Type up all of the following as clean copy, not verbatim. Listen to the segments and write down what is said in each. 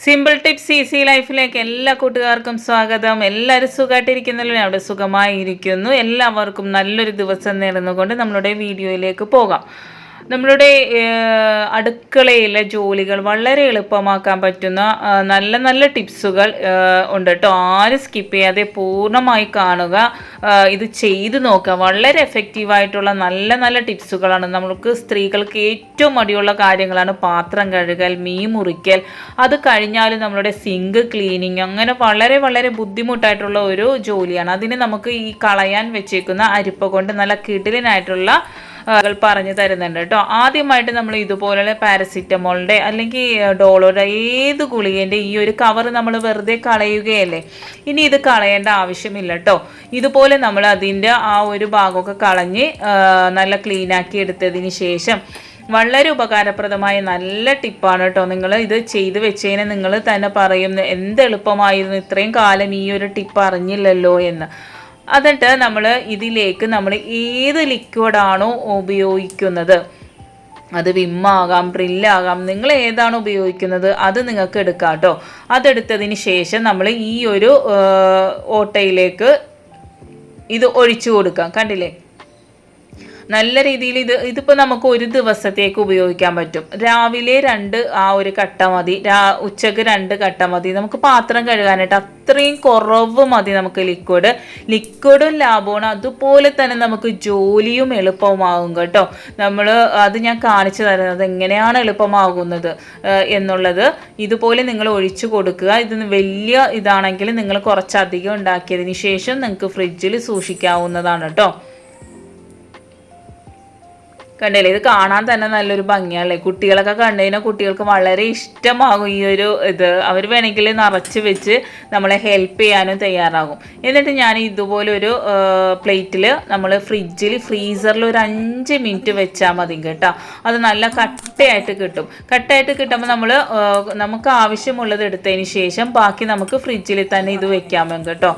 Simple tips easy ലൈഫിലേക്ക് എല്ലാ കൂട്ടുകാർക്കും സ്വാഗതം. എല്ലാവരും സുഖമായിട്ടിരിക്കുന്നല്ലോ, ഞാൻ അവിടെ സുഖമായിരിക്കുന്നു. എല്ലാവർക്കും നല്ലൊരു ദിവസം നേർന്നുകൊണ്ട് നമ്മളുടെ വീഡിയോയിലേക്ക് പോകാം. നമ്മളുടെ അടുക്കളയിലെ ജോലികൾ വളരെ എളുപ്പമാക്കാൻ പറ്റുന്ന നല്ല നല്ല ടിപ്സുകൾ ഉണ്ട് കേട്ടോ. ആരും സ്കിപ്പ് ചെയ്യാതെ പൂർണ്ണമായി കാണുക, ഇത് ചെയ്ത് നോക്കുക. വളരെ എഫക്റ്റീവായിട്ടുള്ള നല്ല നല്ല ടിപ്സുകളാണ്. നമുക്ക് സ്ത്രീകൾക്ക് ഏറ്റവും മടിയുള്ള കാര്യങ്ങളാണ് പാത്രം കഴുകൽ, മീൻ മുറിക്കൽ, അത് കഴിഞ്ഞാൽ നമ്മളുടെ സിങ്ക് ക്ലീനിങ്, അങ്ങനെ വളരെ വളരെ ബുദ്ധിമുട്ടായിട്ടുള്ള ഒരു ജോലിയാണ്. അതിന് നമുക്ക് ഈ കളയാൻ വെച്ചേക്കുന്ന അരിപ്പ കൊണ്ട് നല്ല കിടിലനായിട്ടുള്ള പറഞ്ഞു തരുന്നുണ്ട് കേട്ടോ. ആദ്യമായിട്ട് നമ്മൾ ഇതുപോലുള്ള പാരസിറ്റമോളിൻ്റെ അല്ലെങ്കിൽ ഡോളോയുടെ ഏത് ഗുളികേൻ്റെ ഈ ഒരു കവർ നമ്മൾ വെറുതെ കളയുകയല്ലേ. ഇനി ഇത് കളയേണ്ട ആവശ്യമില്ല കേട്ടോ. ഇതുപോലെ നമ്മൾ അതിൻ്റെ ആ ഒരു ഭാഗമൊക്കെ കളഞ്ഞ് നല്ല ക്ലീനാക്കി എടുത്തതിന് ശേഷം വളരെ ഉപകാരപ്രദമായ നല്ല ടിപ്പാണ് കേട്ടോ. നിങ്ങൾ ഇത് ചെയ്ത് വെച്ചതിന് നിങ്ങൾ തന്നെ പറയും എന്ത് എളുപ്പമായിരുന്നു, ഇത്രയും കാലം ഈ ഒരു ടിപ്പ് അറിഞ്ഞില്ലല്ലോ എന്ന്. എന്നിട്ട് നമ്മൾ ഇതിലേക്ക് നമ്മൾ ഏത് ലിക്വിഡാണോ ഉപയോഗിക്കുന്നത്, അത് വിമ്മാകാം, പ്രില്ലാകാം, നിങ്ങൾ ഏതാണോ ഉപയോഗിക്കുന്നത് അത് നിങ്ങൾക്ക് എടുക്കാം കേട്ടോ. അതെടുത്തതിന് ശേഷം നമ്മൾ ഈ ഒരു ഓട്ടയിലേക്ക് ഇത് ഒഴിച്ചു കൊടുക്കാം. കണ്ടില്ലേ, നല്ല രീതിയിൽ ഇതിപ്പോൾ നമുക്ക് ഒരു ദിവസത്തേക്ക് ഉപയോഗിക്കാൻ പറ്റും. രാവിലെ 2 ആ ഒരു കട്ട മതി, ഉച്ചക്ക് 2 കട്ട മതി. നമുക്ക് പാത്രം കഴുകാനായിട്ട് അത്രയും കുറവ് മതി നമുക്ക് ലിക്വിഡും ലാഭമാണ്. അതുപോലെ തന്നെ നമുക്ക് ജോലിയും എളുപ്പമാകും കേട്ടോ. അത് ഞാൻ കാണിച്ചു തരുന്നത് എങ്ങനെയാണ് എളുപ്പമാകുന്നത് എന്നുള്ളത്. ഇതുപോലെ നിങ്ങൾ ഒഴിച്ചു കൊടുക്കുക. ഇത് വലിയ ഇതാണെങ്കിൽ നിങ്ങൾ കുറച്ചധികം ഉണ്ടാക്കിയതിന് ശേഷം നിങ്ങൾക്ക് ഫ്രിഡ്ജിൽ സൂക്ഷിക്കാവുന്നതാണ് കേട്ടോ. കണ്ടില്ലേ, ഇത് കാണാൻ തന്നെ നല്ലൊരു ഭംഗിയാണല്ലേ. കുട്ടികളൊക്കെ കണ്ടു കഴിഞ്ഞാൽ കുട്ടികൾക്ക് വളരെ ഇഷ്ടമാകും ഈ ഒരു ഇത്. അവർ വേണമെങ്കിൽ നിറച്ച് വെച്ച് നമ്മളെ ഹെൽപ്പ് ചെയ്യാനും തയ്യാറാകും. എന്നിട്ട് ഞാൻ ഇതുപോലെ ഒരു പ്ലേറ്റിൽ നമ്മൾ ഫ്രീസറിൽ ഒരു 5 മിനിറ്റ് വെച്ചാൽ മതി കേട്ടോ. അത് നല്ല കട്ടയായിട്ട് കിട്ടും. കട്ടയായിട്ട് കിട്ടുമ്പോൾ നമുക്ക് ആവശ്യമുള്ളത് എടുത്തതിന് ശേഷം ബാക്കി നമുക്ക് ഫ്രിഡ്ജിൽ തന്നെ ഇത് വെക്കാമോ കേട്ടോ.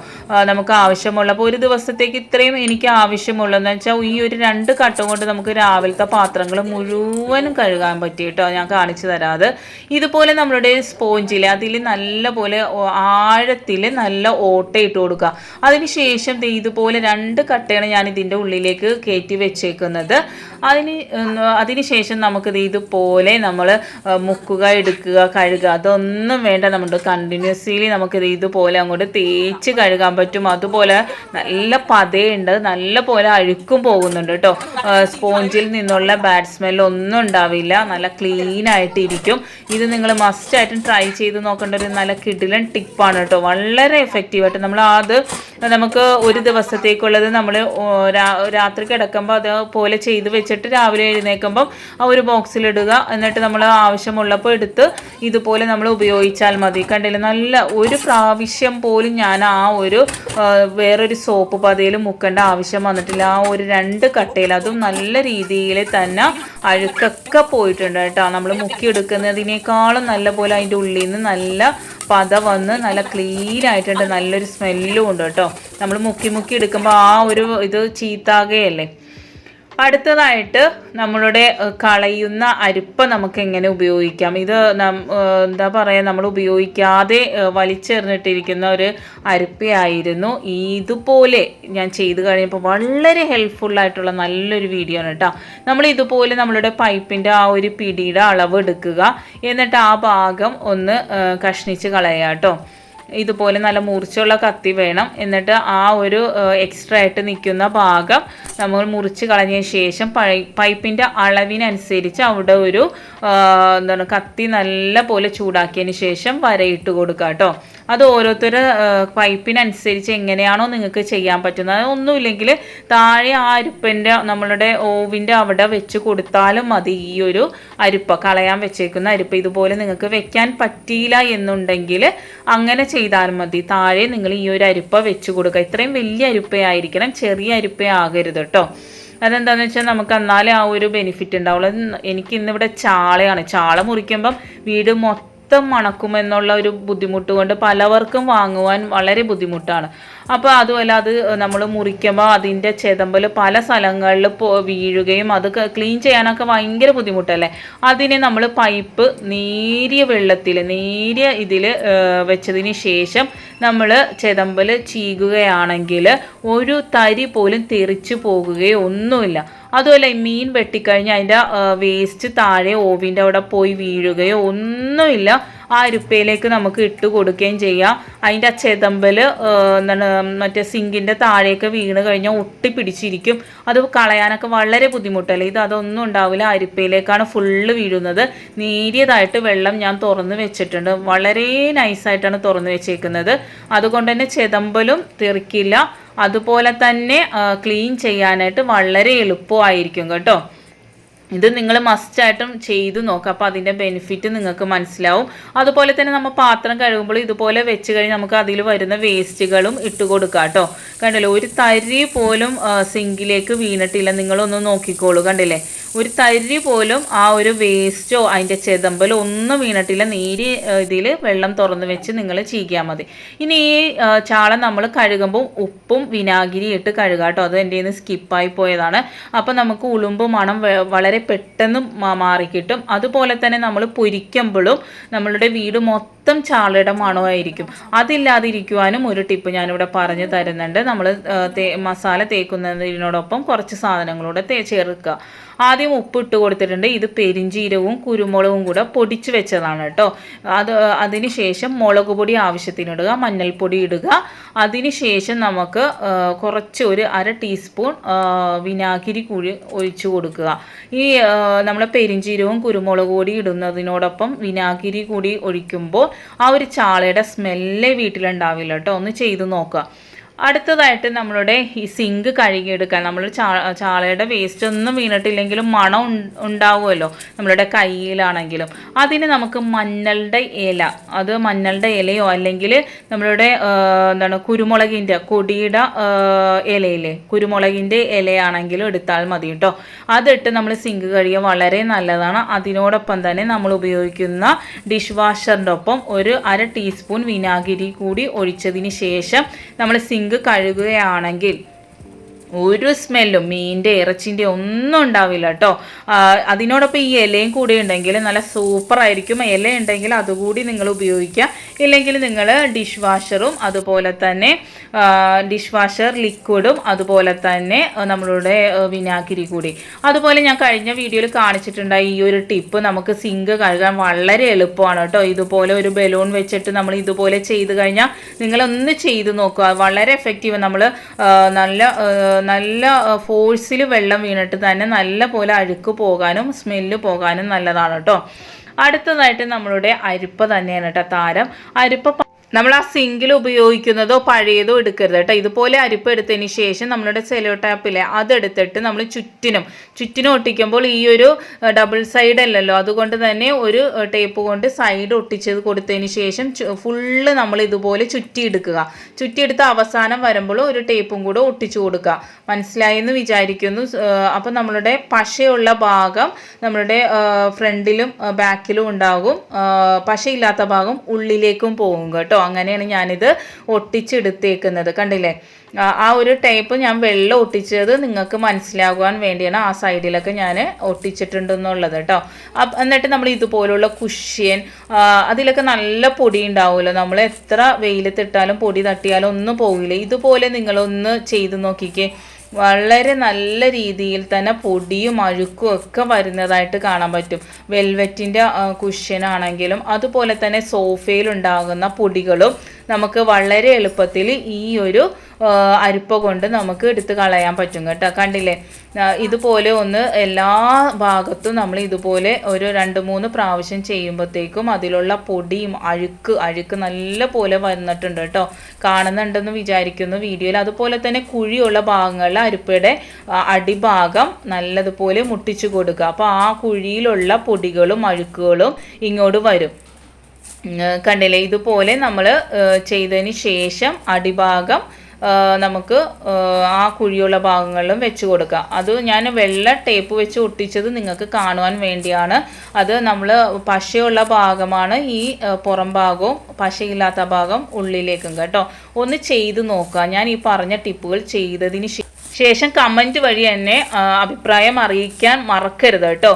നമുക്ക് ആവശ്യമുള്ളപ്പോൾ ഒരു ദിവസത്തേക്ക് ഇത്രയും എനിക്ക് ആവശ്യമുള്ളതെന്ന് വെച്ചാൽ ഈ ഒരു 2 കട്ട കൊണ്ട് നമുക്ക് രാവിലത്തെ പാത്രങ്ങൾ മുഴുവനും കഴുകാൻ പറ്റി കേട്ടോ. ഞാൻ കാണിച്ചു തരാതെ ഇതുപോലെ നമ്മളുടെ സ്പോഞ്ചിൽ അതിൽ നല്ല പോലെ ആഴത്തിൽ നല്ല ഓട്ട ഇട്ട് കൊടുക്കുക. അതിനുശേഷം ഇതുപോലെ 2 കട്ടയാണ് ഞാൻ ഇതിൻ്റെ ഉള്ളിലേക്ക് കയറ്റി വെച്ചേക്കുന്നത്. അതിനുശേഷം നമുക്കിത് ഇതുപോലെ നമ്മൾ മുക്കുക, എടുക്കുക, കഴുകുക, അതൊന്നും വേണ്ട. നമ്മുടെ കണ്ടിന്യൂസ്ലി നമുക്കിത് ഇതുപോലെ അങ്ങോട്ട് തേച്ച് കഴുകാൻ പറ്റും. അതുപോലെ നല്ല പതയുണ്ട്, നല്ല പോലെ അഴുക്കും പോകുന്നുണ്ട് കേട്ടോ. സ്പോഞ്ചിൽ നിന്നുള്ള ബാഡ് സ്മെല്ലൊന്നും ഉണ്ടാവില്ല, നല്ല ക്ലീൻ ആയിട്ടിരിക്കും. ഇത് നിങ്ങൾ മസ്റ്റായിട്ടും ട്രൈ ചെയ്ത് നോക്കേണ്ട ഒരു നല്ല കിടിലൻ ടിപ്പാണ് കേട്ടോ. വളരെ എഫക്റ്റീവായിട്ട് നമുക്ക് ഒരു ദിവസത്തേക്കുള്ളത് നമ്മൾ രാത്രി കിടക്കുമ്പോൾ അതുപോലെ ചെയ്ത് വെച്ചിട്ട് രാവിലെ എഴുന്നേൽക്കുമ്പം ആ ഒരു ബോക്സിലിടുക. എന്നിട്ട് നമ്മൾ ആവശ്യമുള്ളപ്പോൾ എടുത്ത് ഇതുപോലെ നമ്മൾ ഉപയോഗിച്ചാൽ മതി. കണ്ടില്ല, നല്ല ഒരു പ്രാവശ്യം പോലും ഞാൻ ആ ഒരു വേറൊരു സോപ്പ് പതയിൽ മുക്കേണ്ട ആവശ്യം വന്നിട്ടില്ല. ആ ഒരു 2 കട്ടയിൽ അതും നല്ല രീതിയിൽ തന്നെ അഴുക്കൊക്കെ പോയിട്ടുണ്ട് കേട്ടോ. നമ്മൾ മുക്കിയെടുക്കുന്നതിനേക്കാളും നല്ല പോലെ അതിൻ്റെ ഉള്ളിൽ നിന്ന് നല്ല പത വന്ന് നല്ല ക്ലീൻ ആയിട്ടുണ്ട്. നല്ലൊരു സ്മെല്ലും ഉണ്ട് കേട്ടോ. നമ്മൾ മുക്കി എടുക്കുമ്പോൾ ആ ഒരു ഇത് ചീത്താകുകയല്ലേ. അടുത്തതായിട്ട് നമ്മളുടെ കളയുന്ന അരിപ്പ നമുക്ക് എങ്ങനെ ഉപയോഗിക്കാം. ഇത് എന്താ പറയുക, നമ്മൾ ഉപയോഗിക്കാതെ വലിച്ചെറിഞ്ഞിട്ടിരിക്കുന്ന ഒരു അരിപ്പയായിരുന്നു. ഇതുപോലെ ഞാൻ ചെയ്ത് കഴിയുമ്പോൾ വളരെ ഹെൽപ്ഫുള്ളായിട്ടുള്ള നല്ലൊരു വീഡിയോ ആണ് കേട്ടോ. നമ്മൾ ഇതുപോലെ നമ്മളുടെ പൈപ്പിൻ്റെ ആ ഒരു പിടിയുടെ അളവ് എടുക്കുക. എന്നിട്ട് ആ ഭാഗം ഒന്ന് കഷ്ണിച്ച് കളയുക കേട്ടോ. ഇതുപോലെ നല്ല മൂർച്ചയുള്ള കത്തി വേണം. എന്നിട്ട് ആ ഒരു എക്സ്ട്രാ ആയിട്ട് നിൽക്കുന്ന ഭാഗം നമ്മൾ മുറിച്ച് കളഞ്ഞതിന് ശേഷം പൈപ്പിൻ്റെ അളവിനനുസരിച്ച് അവിടെ ഒരു കത്തി നല്ല പോലെ ചൂടാക്കിയതിന് ശേഷം വരയിട്ട് കൊടുക്കുക കേട്ടോ. അത് ഓരോരുത്തരുടെ പൈപ്പിനനുസരിച്ച് എങ്ങനെയാണോ നിങ്ങൾക്ക് ചെയ്യാൻ പറ്റുന്നത്. ഒന്നുമില്ലെങ്കിൽ താഴെ ആ അരിപ്പൻ്റെ നമ്മളുടെ ഓവിൻ്റെ അവിടെ വെച്ച് കൊടുത്താലും മതി. ഈ ഒരു അരിപ്പ കളയാൻ വെച്ചേക്കുന്ന അരിപ്പ ഇതുപോലെ നിങ്ങൾക്ക് വെക്കാൻ പറ്റിയില്ല എന്നുണ്ടെങ്കിൽ അങ്ങനെ ചെയ്താലും മതി. താഴെ നിങ്ങൾ ഈ ഒരു അരിപ്പ വെച്ച് കൊടുക്കുക. ഇത്രയും വലിയ അരിപ്പയായിരിക്കണം, ചെറിയ അരിപ്പയാകരുത് കേട്ടോ. അതെന്താണെന്ന് വെച്ചാൽ നമുക്ക് എന്നാലേ ആ ഒരു ബെനിഫിറ്റ് ഉണ്ടാവുള്ളൂ. എനിക്ക് ഇന്നിവിടെ ചാളയാണ്. ചാള മുറിക്കുമ്പം വീട് മണക്കുമെന്നുള്ള ഒരു ബുദ്ധിമുട്ട് കൊണ്ട് പലവർക്കും വാങ്ങുവാൻ വളരെ ബുദ്ധിമുട്ടാണ്. അപ്പോൾ അതുമല്ല അത് നമ്മൾ മുറിക്കുമ്പോൾ അതിൻ്റെ ചെതമ്പൽ പല സ്ഥലങ്ങളിൽ വീഴുകയും അത് ക്ലീൻ ചെയ്യാനൊക്കെ ഭയങ്കര ബുദ്ധിമുട്ടല്ലേ. അതിന് നമ്മൾ പൈപ്പ് നേരിയ വെള്ളത്തിൽ നേരിയ ഇതിൽ വെച്ചതിന് ശേഷം നമ്മൾ ചെതമ്പൽ ചീകുകയാണെങ്കിൽ ഒരു തരി പോലും തെറിച്ചു പോകുകയോ ഒന്നുമില്ല. അതുമല്ല മീൻ വെട്ടിക്കഴിഞ്ഞ് അതിൻ്റെ വേസ്റ്റ് താഴെ ഓവിൻ്റെ അവിടെ പോയി വീഴുകയോ ഒന്നുമില്ല. ആ അരിപ്പയിലേക്ക് നമുക്ക് ഇട്ട് കൊടുക്കുകയും ചെയ്യാം. അതിൻ്റെ ആ ചെതമ്പൽ എന്താണ് മറ്റേ സിങ്കിൻ്റെ താഴേക്ക് വീണ് കഴിഞ്ഞാൽ ഒട്ടിപ്പിടിച്ചിരിക്കും. അത് കളയാനൊക്കെ വളരെ ബുദ്ധിമുട്ടല്ലേ. ഇത് അതൊന്നും ഉണ്ടാവില്ല. അരിപ്പയിലേക്കാണ് ഫുള്ള് വീഴുന്നത്. നേരിയതായിട്ട് വെള്ളം ഞാൻ തുറന്ന് വെച്ചിട്ടുണ്ട്. വളരെ നൈസായിട്ടാണ് തുറന്ന് വെച്ചേക്കുന്നത്. അതുകൊണ്ട് തന്നെ ചെതമ്പലും തെറിക്കില്ല. അതുപോലെ തന്നെ ക്ലീൻ ചെയ്യാനായിട്ട് വളരെ എളുപ്പമായിരിക്കും കേട്ടോ. ഇത് നിങ്ങൾ മസ്റ്റായിട്ടും ചെയ്തു നോക്കുക. അപ്പോൾ അതിൻ്റെ ബെനിഫിറ്റ് നിങ്ങൾക്ക് മനസ്സിലാവും. അതുപോലെ തന്നെ നമ്മൾ പാത്രം കഴുകുമ്പോൾ ഇതുപോലെ വെച്ച് കഴിഞ്ഞ് നമുക്ക് അതിൽ വരുന്ന വേസ്റ്റുകളും ഇട്ട് കൊടുക്കാം കേട്ടോ. കണ്ടില്ലേ, ഒരു തരി പോലും സിങ്കിലേക്ക് വീണിട്ടില്ല. നിങ്ങളൊന്ന് നോക്കിക്കോളൂ. കണ്ടില്ലേ, ഒരു തരി പോലും ആ ഒരു വേസ്റ്റോ അതിൻ്റെ ചെതമ്പലോ ഒന്നും വീണിട്ടില്ല. നേരി ഇതിൽ വെള്ളം തുറന്ന് വെച്ച് നിങ്ങൾ ചീകിയാൽ മതി. ഇനി ഈ ചാള നമ്മൾ കഴുകുമ്പോൾ ഉപ്പും വിനാഗിരി ഇട്ട് കഴുകാം കേട്ടോ. അത് എൻ്റെ നിന്ന് സ്കിപ്പായി പോയതാണ്. അപ്പോൾ നമുക്ക് ഉളുമ്പ് മണം വളരെ പെട്ടെന്ന് മാറിക്കിട്ടും. അതുപോലെ തന്നെ നമ്മൾ പൊരിക്കുമ്പോഴും നമ്മളുടെ വീട് മൊത്തം ചാളയുടെ മണമായിരിക്കും. അതില്ലാതിരിക്കുവാനും ഒരു ടിപ്പ് ഞാനിവിടെ പറഞ്ഞു തരുന്നുണ്ട്. നമ്മൾ മസാല തേക്കുന്നതിനോടൊപ്പം കുറച്ച് സാധനങ്ങളൂടെ ചേർക്കുക. ആദ്യം ഉപ്പ് ഇട്ട് കൊടുത്തിട്ടുണ്ട്. ഇത് പെരിഞ്ചീരകവും കുരുമുളകും കൂടെ പൊടിച്ച് വെച്ചതാണ് കേട്ടോ. അതിന് ശേഷം മുളക് പൊടി ആവശ്യത്തിനിടുക, മഞ്ഞൾപ്പൊടി ഇടുക. അതിന് ശേഷം നമുക്ക് കുറച്ച് ഒരു 1/2 ടീസ്പൂൺ വിനാഗിരി കൂടി ഒഴിച്ചു കൊടുക്കുക. ഈ നമ്മൾ പെരിഞ്ചീരകവും കുരുമുളക് പൊടി ഇടുന്നതിനോടൊപ്പം വിനാഗിരി കൂടി ഒഴിക്കുമ്പോൾ ആ ഒരു ചാളയുടെ സ്മെല്ലേ വീട്ടിലുണ്ടാവില്ല കേട്ടോ. ഒന്ന് ചെയ്ത് നോക്കുക. അടുത്തതായിട്ട് നമ്മളുടെ ഈ സിങ്ക് കഴുകിയെടുക്കാൻ നമ്മൾ ചാളയുടെ വേസ്റ്റ് ഒന്നും വീണിട്ടില്ലെങ്കിലും മണം ഉണ്ടാവുമല്ലോ നമ്മളുടെ കയ്യിലാണെങ്കിലും. അതിന് നമുക്ക് മഞ്ഞളുടെ ഇല, അത് മഞ്ഞളുടെ ഇലയോ അല്ലെങ്കിൽ നമ്മളുടെ എന്താണ് കുരുമുളകിൻ്റെ കൊടിയുടെ ഇലയില്ലേ, കുരുമുളകിൻ്റെ ഇലയാണെങ്കിലും എടുത്താൽ മതി കേട്ടോ. അതിട്ട് നമ്മൾ സിങ്ക് കഴുകിയാൽ വളരെ നല്ലതാണ്. അതിനോടൊപ്പം തന്നെ നമ്മൾ ഉപയോഗിക്കുന്ന ഡിഷ് വാഷറിൻ്റെ ഒപ്പം ഒരു 1/2 ടീസ്പൂൺ വിനാഗിരി കൂടി ഒഴിച്ചതിന് ശേഷം നമ്മൾ സിങ്ക് കഴുകുകയാണെങ്കിൽ ഒരു സ്മെല്ലും മീനിൻ്റെ ഇറച്ചിൻ്റെ ഒന്നും ഉണ്ടാവില്ല കേട്ടോ. അതിനോടൊപ്പം ഈ ഇലയും കൂടി ഉണ്ടെങ്കിൽ നല്ല സൂപ്പറായിരിക്കും. ഇല ഉണ്ടെങ്കിൽ അതുകൂടി നിങ്ങൾ ഉപയോഗിക്കുക. ഇല്ലെങ്കിൽ നിങ്ങൾ ഡിഷ് വാഷറും അതുപോലെ തന്നെ ഡിഷ് വാഷർ ലിക്വിഡും അതുപോലെ തന്നെ നമ്മളുടെ വിനാഗിരി കൂടി. അതുപോലെ ഞാൻ കഴിഞ്ഞ വീഡിയോയിൽ കാണിച്ചിട്ടുണ്ടായി ഈ ഒരു ടിപ്പ്. നമുക്ക് സിങ്ക് കഴുകാൻ വളരെ എളുപ്പമാണ് കേട്ടോ. ഇതുപോലെ ഒരു ബലൂൺ വെച്ചിട്ട് നമ്മൾ ഇതുപോലെ ചെയ്ത് കഴിഞ്ഞാൽ നിങ്ങളൊന്ന് ചെയ്ത് നോക്കുക. വളരെ എഫക്റ്റീവ്. നമ്മൾ നല്ല ഫോഴ്സിൽ വെള്ളം വീണിട്ട് തന്നെ നല്ല പോലെ അഴുക്ക് പോകാനും സ്മെല്ല് പോകാനും നല്ലതാണ് കേട്ടോ. അടുത്തതായിട്ട് നമ്മളുടെ അരിപ്പ തന്നെയാണ് കേട്ടോ താരം. അരിപ്പ നമ്മൾ ആ സിങ്കിൽ ഉപയോഗിക്കുന്നതോ പഴയതോ എടുക്കരുത് കേട്ടോ. ഇതുപോലെ അരിപ്പ എടുത്തതിന് ശേഷം നമ്മളുടെ സെലോ ടാപ്പിലെ അതെടുത്തിട്ട് നമ്മൾ ചുറ്റിനും ഒട്ടിക്കുമ്പോൾ ഈ ഒരു ഡബിൾ സൈഡ് അല്ലല്ലോ, അതുകൊണ്ട് തന്നെ ഒരു ടേപ്പ് കൊണ്ട് സൈഡ് ഒട്ടിച്ചത് കൊടുത്തതിന് ശേഷം ഫുള്ള് നമ്മൾ ഇതുപോലെ ചുറ്റിയെടുത്ത് അവസാനം വരുമ്പോൾ ഒരു ടേപ്പും കൂടെ ഒട്ടിച്ചു കൊടുക്കുക. മനസ്സിലായെന്ന് വിചാരിക്കുന്നു. അപ്പം നമ്മളുടെ പശയുള്ള ഭാഗം നമ്മളുടെ ഫ്രണ്ടിലും ബാക്കിലും ഉണ്ടാകും, പശയില്ലാത്ത ഭാഗം ഉള്ളിലേക്കും പോകും കേട്ടോ. അങ്ങനെയാണ് ഞാനിത് ഒട്ടിച്ചെടുത്തേക്കുന്നത്. കണ്ടില്ലേ, ആ ഒരു ടൈപ്പ് ഞാൻ വെള്ളം ഒട്ടിച്ചത് നിങ്ങൾക്ക് മനസ്സിലാകുവാൻ വേണ്ടിയാണ് ആ സൈഡിലൊക്കെ ഞാൻ ഒട്ടിച്ചിട്ടുണ്ടെന്നുള്ളത് കേട്ടോ. എന്നിട്ട് നമ്മൾ ഇതുപോലുള്ള കുഷ്യൻ അതിലൊക്കെ നല്ല പൊടി ഉണ്ടാവുമല്ലോ. നമ്മൾ എത്ര വെയിലത്തിട്ടാലും പൊടി തട്ടിയാലും ഒന്നും പോകില്ല. ഇതുപോലെ നിങ്ങളൊന്ന് ചെയ്ത് നോക്കിക്കേ. വളരെ നല്ല രീതിയിൽ തന്നെ പൊടിയും അഴുക്കും ഒക്കെ വരുന്നതായിട്ട് കാണാൻ പറ്റും. വെൽവെറ്റിൻ്റെ കുഷ്യനാണെങ്കിലും അതുപോലെ തന്നെ സോഫയിലുണ്ടാകുന്ന പൊടികളും നമുക്ക് വളരെ എളുപ്പത്തിൽ ഈ ഒരു അരിപ്പ കൊണ്ട് നമുക്ക് എടുത്ത് കളയാൻ പറ്റും കേട്ടോ. കണ്ടില്ലേ, ഇതുപോലെ ഒന്ന് എല്ലാ ഭാഗത്തും നമ്മൾ ഇതുപോലെ ഒരു 2-3 പ്രാവശ്യം ചെയ്യുമ്പോഴത്തേക്കും അതിലുള്ള പൊടിയും അഴുക്ക് നല്ല പോലെ വന്നിട്ടുണ്ട് കേട്ടോ. കാണുന്നുണ്ടെന്ന് വിചാരിക്കുന്നു വീഡിയോയിൽ. അതുപോലെ തന്നെ കുഴിയുള്ള ഭാഗങ്ങളിൽ അരിപ്പയുടെ അടിഭാഗം നല്ലതുപോലെ മുട്ടിച്ചു കൊടുക്കുക. അപ്പോൾ ആ കുഴിയിലുള്ള പൊടികളും അഴുക്കുകളും ഇങ്ങോട്ട് വരും. കണ്ടില്ലേ, ഇതുപോലെ നമ്മൾ ചെയ്തതിന് ശേഷം അടിഭാഗം നമുക്ക് ആ കുഴിയുള്ള ഭാഗങ്ങളിലും വെച്ച് കൊടുക്കാം. അത് ഞാൻ വെള്ള ടേപ്പ് വെച്ച് ഒട്ടിച്ചത് നിങ്ങൾക്ക് കാണുവാൻ വേണ്ടിയാണ്. അത് നമ്മൾ പശയുള്ള ഭാഗമാണ് ഈ പുറം ഭാഗവും പശയില്ലാത്ത ഭാഗം ഉള്ളിലേക്കും കേട്ടോ. ഒന്ന് ചെയ്ത് നോക്കുക. ഞാൻ ഈ പറഞ്ഞ ടിപ്പുകൾ ചെയ്തതിന് ശേഷം കമൻറ്റ് വഴി എന്നെ അഭിപ്രായം അറിയിക്കാൻ മറക്കരുത് കേട്ടോ.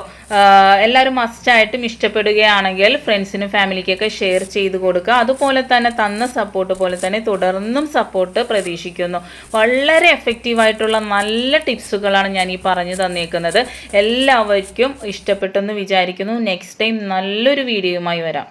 എല്ലാവരും മസ്റ്റായിട്ടും ഇഷ്ടപ്പെടുകയാണെങ്കിൽ ഫ്രണ്ട്സിനും ഫാമിലിക്കൊക്കെ ഷെയർ ചെയ്ത് കൊടുക്കുക. അതുപോലെ തന്നെ തന്ന സപ്പോർട്ട് പോലെ തന്നെ തുടർന്നും സപ്പോർട്ട് പ്രതീക്ഷിക്കുന്നു. വളരെ എഫക്റ്റീവായിട്ടുള്ള നല്ല ടിപ്സുകളാണ് ഞാൻ ഈ പറഞ്ഞു തന്നേക്കുന്നത്. എല്ലാവർക്കും ഇഷ്ടപ്പെട്ടെന്ന് വിചാരിക്കുന്നു. നെക്സ്റ്റ് ടൈം നല്ലൊരു വീഡിയോയുമായി വരാം.